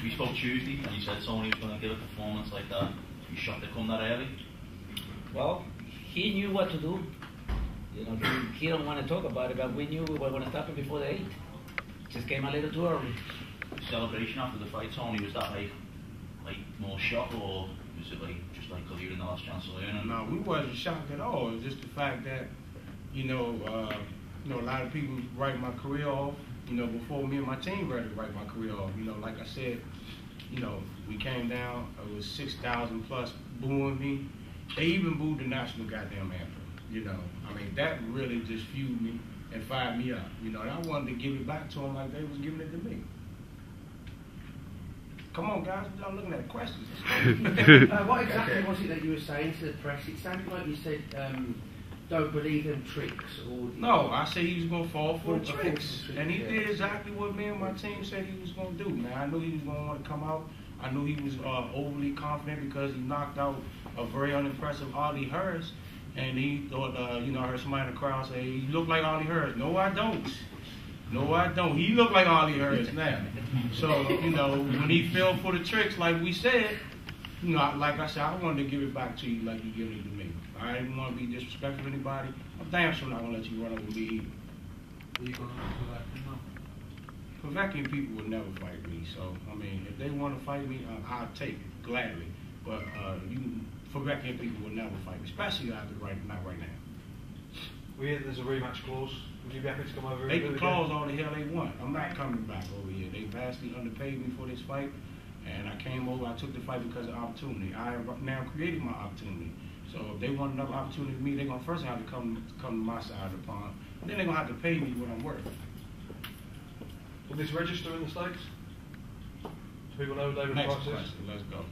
We spoke Tuesday, and you said Tony was going to give a performance like that. You shocked to come that early? Well, he knew what to do. You know, he don't want to talk about it, but we knew we were going to stop it before the 8th. Just came a little too early. Celebration after the fight, Tony, was that like more shock, or was it like just like because you were in the last chance to learn? No, we wasn't shocked at all. It was just the fact that, a lot of people write my career off. Before me and my team ready to write my career off. Like I said, we came down. It was 6,000 plus booing me. They even booed the national goddamn anthem. That really just fueled me and fired me up. And I wanted to give it back to them like they was giving it to me. Come on, guys, y'all looking at questions. What exactly was it that you were saying to the press? It sounded like you said, don't believe them tricks. Or no, I said he was going to fall for the tricks. And he did exactly what me and my team said he was going to do. Man, I knew he was going to want to come out. I knew he was overly confident because he knocked out a very unimpressive Ollie Harris. And he thought, I heard somebody in the crowd say, he looked like Ollie Harris. No, I don't. No, I don't. He looked like Ollie Harris now. So, when he fell for the tricks, like we said, like I said, I wanted to give it back to you like you giving it to me. I didn't want to be disrespectful to anybody. I'm damn sure not going to let you run over me either. Are you going to Slovakian people would never fight me. So, if they want to fight me, I'll take it gladly. But Slovakian people would never fight me, especially not right now. We hear there's a rematch clause. Would you be happy to come over? They can clause all the hell they want. I'm not coming back over here. They vastly underpaid me for this fight, and I came over. I took the fight because of opportunity. I have now created my opportunity. So if they want another opportunity with me, they're gonna first have to come to my side of the pond. And then they're gonna have to pay me what I'm worth. Will this register in the States? Do people know David Next Price is? question. Let's go.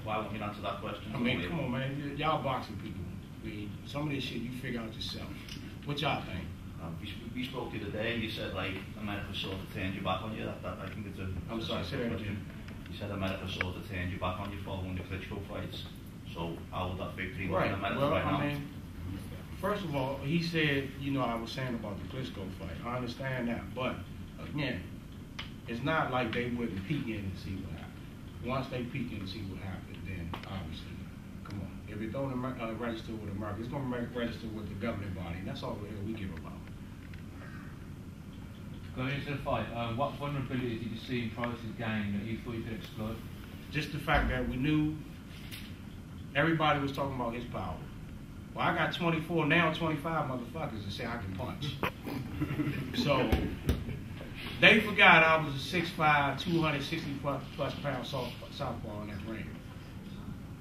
Why won't you answer that question? Come on, man. Y'all boxing people. Some of this shit you figure out yourself. What y'all think? We spoke the other day, and you said America sort of turned you back on you. I think it's a. I'm sorry, say that again. You said America sort of turned you back on you following the Klitschko fights. So how would that victory look in America right now? First of all, he said, I was saying about the Klitschko fight. I understand that, but again, it's not like they wouldn't peek in and see what happened. Once they peek in and see what happened, then obviously. Come on. If it don't register with America, it's going to register with the governing body, and that's all the hell we give about. Going into the fight, what vulnerabilities did you see in Price's game that you thought you could exploit? Just the fact that we knew everybody was talking about his power. Well, I got 24, now 25 motherfuckers that say I can punch. So, they forgot I was a 6'5", 260 plus pound southpaw in that ring.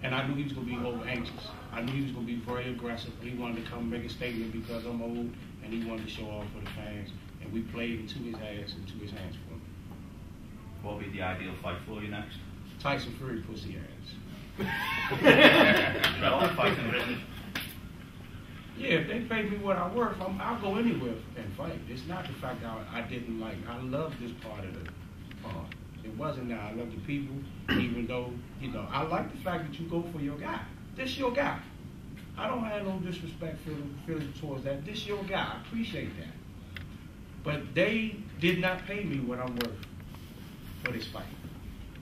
And I knew he was going to be over anxious. I knew he was going to be very aggressive. He wanted to come make a statement because I'm old, and he wanted to show off for the fans. And we played into his ass and to his hands for him. What would be the ideal fight for you next? Tyson Fury pussy ass. Yeah, if they pay me what I worth, I'll go anywhere and fight. It's not the fact that I didn't like. I love this part of the part. It wasn't that I love the people, even though, I like the fact that you go for your guy. This your guy. I don't have no disrespect feeling towards that. This your guy. I appreciate that. But they did not pay me what I'm worth for this fight.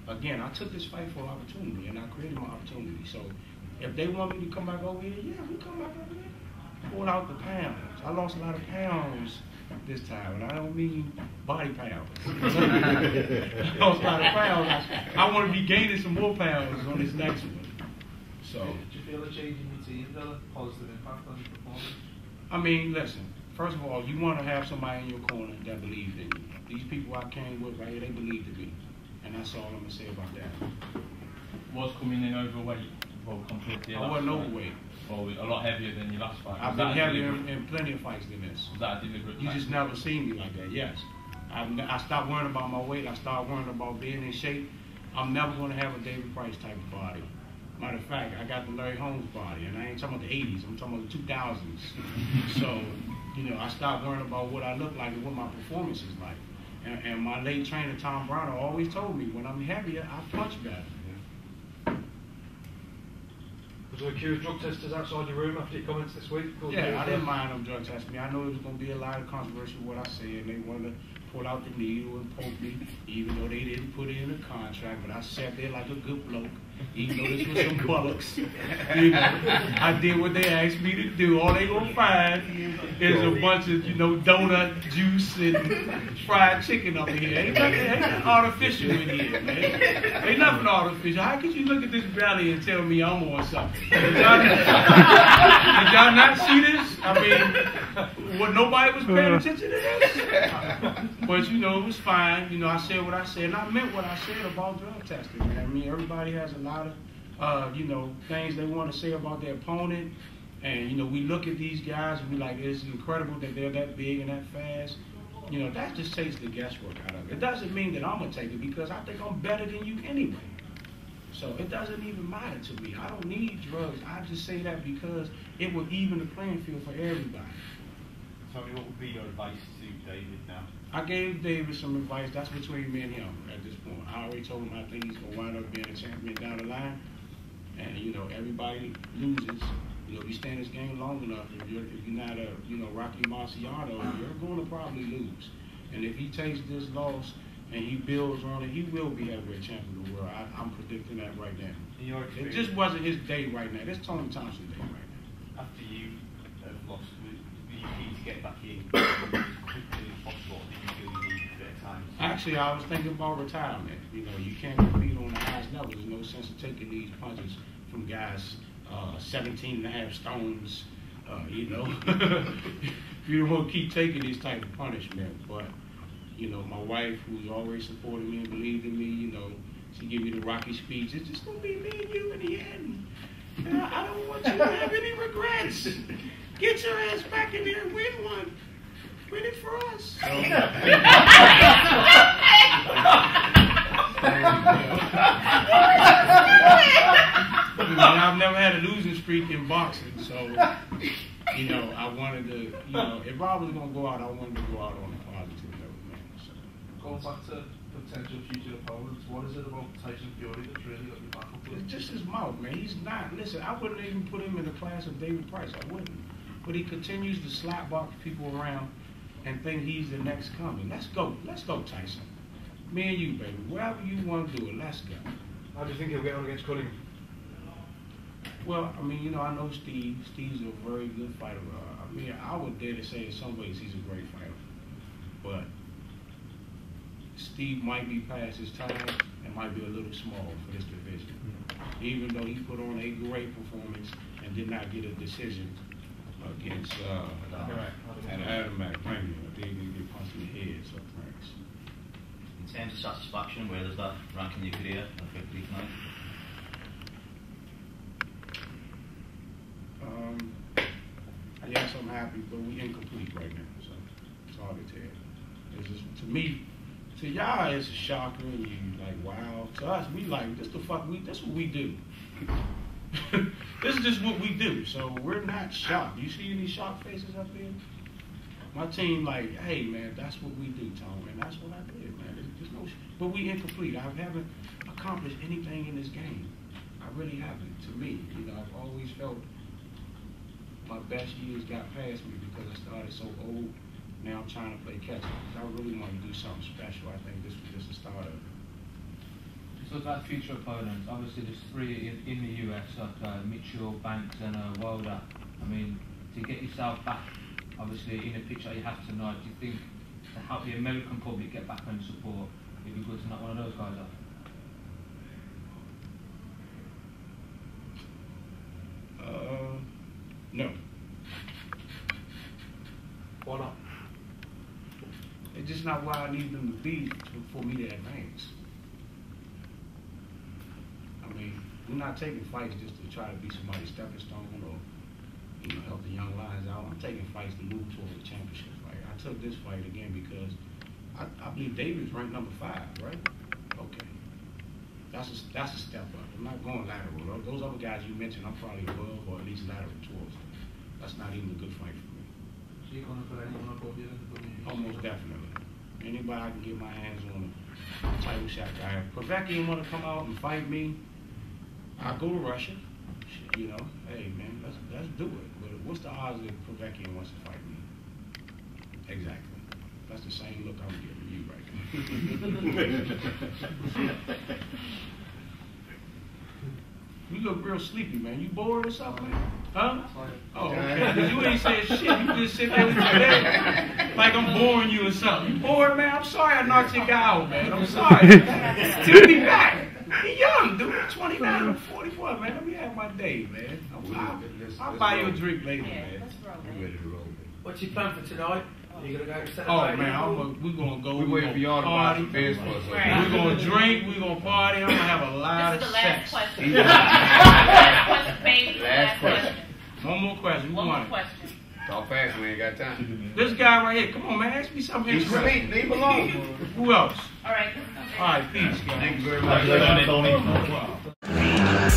Again, I took this fight for an opportunity, and I created my opportunity. So if they want me to come back over here, yeah, we come back over here. Pull out the pounds. I lost a lot of pounds this time, and I don't mean body pounds. I lost a lot of pounds. I want to be gaining some more pounds on this next one. So. Do you feel a change in your team, though? A positive impact on your performance? Listen. First of all, you want to have somebody in your corner that believes in you. These people I came with right here, they believed in me. And that's all I'm going to say about that. Was coming in overweight? Well, compared to your I wasn't overweight. Or a lot heavier than your last fight? I've been heavier in plenty of fights than this. Was that a deliberate You just never seen me like that, yes. I stopped worrying about my weight. I started worrying about being in shape. I'm never going to have a David Price type of body. Matter of fact, I got the Larry Holmes body, and I ain't talking about the 80s. I'm talking about the 2000s. So, I stopped worrying about what I look like and what my performance is like. And my late trainer, Tom Browner, always told me, when I'm heavier, I punch better. Was there accused drug testers outside your room after your comments this week? Yeah, I didn't mind them drug testing me. I know it was going to be a lot of controversy with what I said, and they wanted to pull out the needle and poke me, even though they didn't put it in the contract. But I sat there like a good bloke, even though this was some bullocks. You know, I did what they asked me to do. All they gonna find is a bunch of, you know, donut juice and fried chicken up in here. Ain't nothing artificial in here, man. Ain't nothing artificial. How could you look at this belly and tell me I'm on something? Did y'all not see this? I mean, nobody was paying attention to this. But, you know, it was fine. You know, I said what I said, and I meant what I said about drug testing, man. I mean, everybody has a lot of, you know, things they want to say about their opponent. And, you know, we look at these guys and we like, it's incredible that they're that big and that fast. You know, that just takes the guesswork out of it. It doesn't mean that I'm going to take it because I think I'm better than you anyway. So it doesn't even matter to me. I don't need drugs. I just say that because it will even the playing field for everybody. Tell me, what would be your advice to David now? I gave David some advice. That's between me and him at this point. I already told him I think he's going to wind up being a champion down the line. And, you know, everybody loses. You know, if you stay in this game long enough, if you're not a, you know, Rocky Marciano, you're going to probably lose. And if he takes this loss and he builds on it, he will be heavyweight champion of the world. I'm predicting that right now. It just wasn't his day right now. It's Tony Thompson's day right now. After you have lost, were you keen to get back in as quickly as possible, or did you feel you needed a bit of time? Actually, I was thinking about retirement. You know, you can't compete on the highest level. There's no sense of taking these punches from guys 17 and a half stones, you know. You don't want to keep taking this type of punishment. But, you know, my wife, who's always supported me and believed in me, you know, she gave me the Rocky speech. It's just going to be me and you in the end. I don't want you to have any regrets. Get your ass back in there and win one. Win it for us. So, I've never had a losing streak in boxing, so, you know, I wanted to, you know, if I was going to go out, I wanted to go out on a positive note, man. So. Going back to potential future opponents, what is it about Tyson Fury that's really got you back up? It's just his mouth, man. He's not, listen, I wouldn't even put him in the class of David Price. I wouldn't. But he continues to slap box people around and think he's the next coming. Let's go. Let's go, Tyson. Me and you, baby. Wherever you want to do it, let's go. How do you think he'll get on against Cunningham? Well, I mean, you know, I know Steve. Steve's a very good fighter. I mean, I would dare to say in some ways he's a great fighter. But Steve might be past his time and might be a little small for this division. Even though he put on a great performance and did not get a decision against Adam McBrady. I think he get punched in the head, so thanks. In terms of satisfaction, where does that rank in your career at victory tonight? Yes, I'm happy, but we incomplete right now, so it's hard to tell. It's just, to me, to y'all, it's a shocker, and you like, wow. To us, we like, this what we do. This is just what we do, so we're not shocked. You see any shocked faces up there? My team like, hey, man, that's what we do, Tom, and that's what I did, man. There's no, but we incomplete. I haven't accomplished anything in this game. I really haven't. To me, you know, I've always felt my best years got past me because I started so old. Now I'm trying to play catch up. I really want to do something special. I think this was just the start of it. So about future opponents, obviously there's three in the US, like Mitchell, Banks and Wilder. I mean, to get yourself back, obviously in the picture you have tonight, do you think to help the American public get back and support, it'd be good to knock one of those guys off? No. Why not? It's just not where I need them to be for me to advance. I mean, we're not taking fights just to try to be somebody's stepping stone or, you know, help the young lions out. I'm taking fights to move toward a championship fight. I took this fight again because I believe David's ranked number 5, right? Okay. That's a step up. I'm not going lateral. Those other guys you mentioned, I'm probably above or at least lateral towards them. That's not even a good fight for me. So you're going to put anyone above you? Almost definitely. Anybody I can get my hands on a title shot guy. If Povetkin want to come out and fight me, I'll go to Russia. You know, hey man, let's do it. But what's the odds that Povetkin wants to fight me? Exactly. That's the same look I'm giving you right now. You look real sleepy, man. You bored or something? Huh? Oh, okay. 'Cause you ain't said shit. You just sit there with your head like I'm boring you or something. You bored, man? I'm sorry I knocked your guy out, man. I'm sorry. Still be back. He young, dude. 29 or 44, man. Let me have my day, man. I'll buy you a drink later, man. I'm ready to roll. What's your plan for tonight? Are you going to go and celebrate? Oh, man, we're going to go. We waiting for y'all to buy some beers for us. We're going to drink. We're going to party. I'm going to have a lot of This is the last sex. question. Last question, babe. Last question. One more question. Who One more won it? question. Talk fast, we ain't got time. This guy right here. Come on, man. Ask me something interesting. Leave alone. Who else? All right. All right, peace, guys. Thank you very Thank you, much. Tony. No problem.